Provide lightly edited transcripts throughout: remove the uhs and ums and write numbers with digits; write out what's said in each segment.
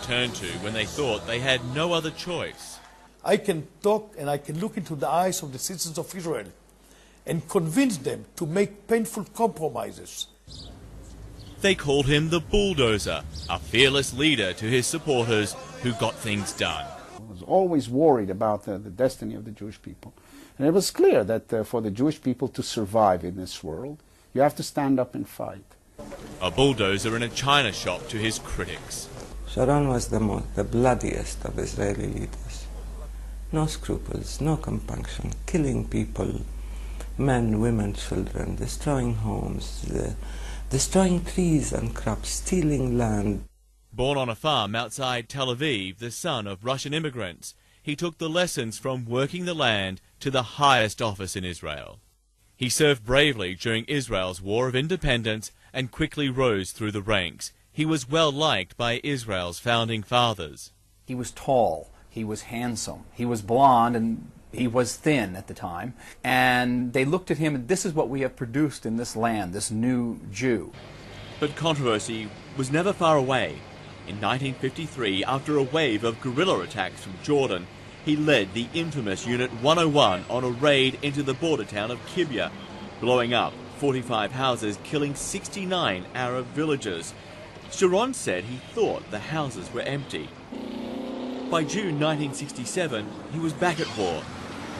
turned to when they thought they had no other choice. I can talk and I can look into the eyes of the citizens of Israel and convince them to make painful compromises. They called him the bulldozer, a fearless leader to his supporters who got things done. I was always worried about the destiny of the Jewish people. And it was clear that for the Jewish people to survive in this world, you have to stand up and fight. A bulldozer in a china shop to his critics. Sharon was the bloodiest of Israeli leaders. No scruples, no compunction, killing people, men, women, children, destroying homes, destroying trees and crops, stealing land. Born on a farm outside Tel Aviv, the son of Russian immigrants, he took the lessons from working the land to the highest office in Israel. He served bravely during Israel's War of Independence and quickly rose through the ranks. He was well liked by Israel's founding fathers. He was tall, he was handsome, he was blonde, and he was thin at the time. And they looked at him, and this is what we have produced in this land, this new Jew. But controversy was never far away. In 1953, after a wave of guerrilla attacks from Jordan, he led the infamous Unit 101 on a raid into the border town of Kibbutz, blowing up 45 houses, killing 69 Arab villagers. Sharon said he thought the houses were empty. By June 1967, he was back at war,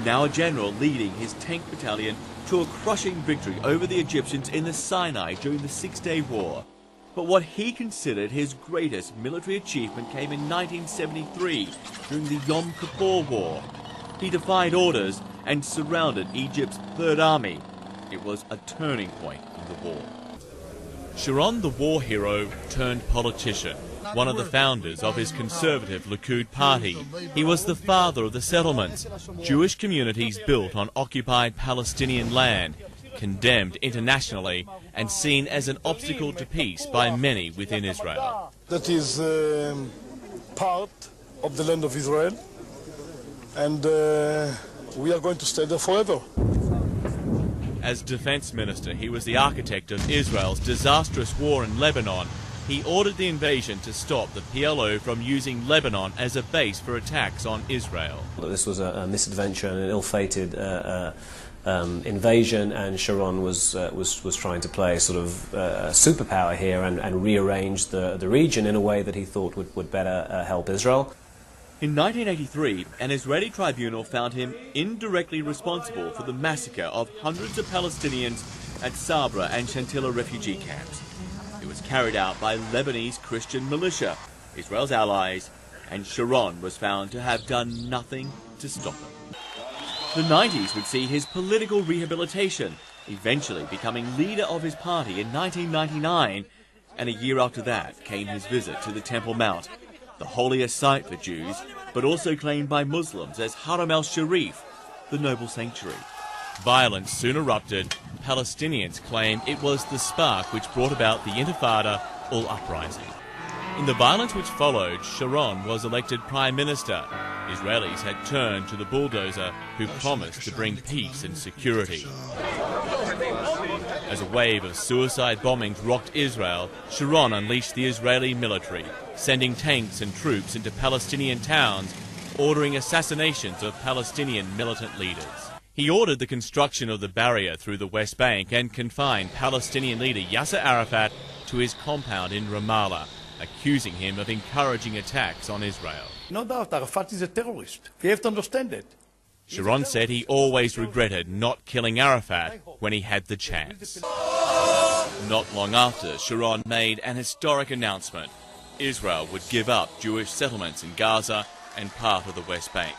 now a general leading his tank battalion to a crushing victory over the Egyptians in the Sinai during the Six-Day War. But what he considered his greatest military achievement came in 1973 during the Yom Kippur War. He defied orders and surrounded Egypt's Third Army. It was a turning point in the war. Sharon, the war hero turned politician, one of the founders of his conservative Likud party. He was the father of the settlements, Jewish communities built on occupied Palestinian land, condemned internationally and seen as an obstacle to peace by many within Israel. That is part of the land of Israel, and we are going to stay there forever. As defense minister, he was the architect of Israel's disastrous war in Lebanon. He ordered the invasion to stop the PLO from using Lebanon as a base for attacks on Israel. This was a misadventure and an ill-fated invasion, and Sharon was trying to play sort of superpower here and rearrange the region in a way that he thought would better help Israel. In 1983, an Israeli tribunal found him indirectly responsible for the massacre of hundreds of Palestinians at Sabra and Shatila refugee camps. It was carried out by Lebanese Christian militia, Israel's allies, and Sharon was found to have done nothing to stop it. The 90s would see his political rehabilitation, eventually becoming leader of his party in 1999, and a year after that came his visit to the Temple Mount, the holiest site for Jews, but also claimed by Muslims as Haram al-Sharif, the noble sanctuary. Violence soon erupted. Palestinians claim it was the spark which brought about the Intifada or uprising. In the violence which followed, Sharon was elected Prime Minister. Israelis had turned to the bulldozer who promised to bring peace and security. As a wave of suicide bombings rocked Israel, Sharon unleashed the Israeli military, sending tanks and troops into Palestinian towns, ordering assassinations of Palestinian militant leaders. He ordered the construction of the barrier through the West Bank and confined Palestinian leader Yasser Arafat to his compound in Ramallah, accusing him of encouraging attacks on Israel. No doubt, Arafat is a terrorist. You have to understand it. Sharon said he always regretted not killing Arafat when he had the chance. Not long after, Sharon made an historic announcement. Israel would give up Jewish settlements in Gaza and part of the West Bank.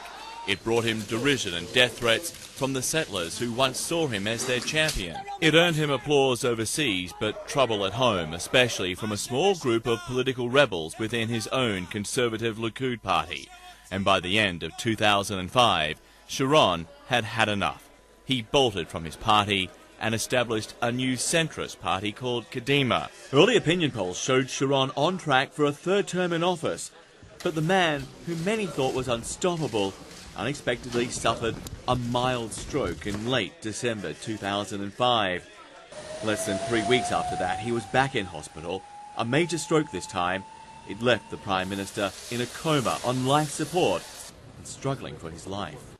It brought him derision and death threats from the settlers who once saw him as their champion. It earned him applause overseas, but trouble at home, especially from a small group of political rebels within his own conservative Likud party. And by the end of 2005, Sharon had had enough. He bolted from his party and established a new centrist party called Kadima. Early opinion polls showed Sharon on track for a third term in office, but the man who many thought was unstoppable unexpectedly suffered a mild stroke in late December 2005. Less than 3 weeks after that, he was back in hospital, a major stroke this time. It left the Prime Minister in a coma on life support and struggling for his life.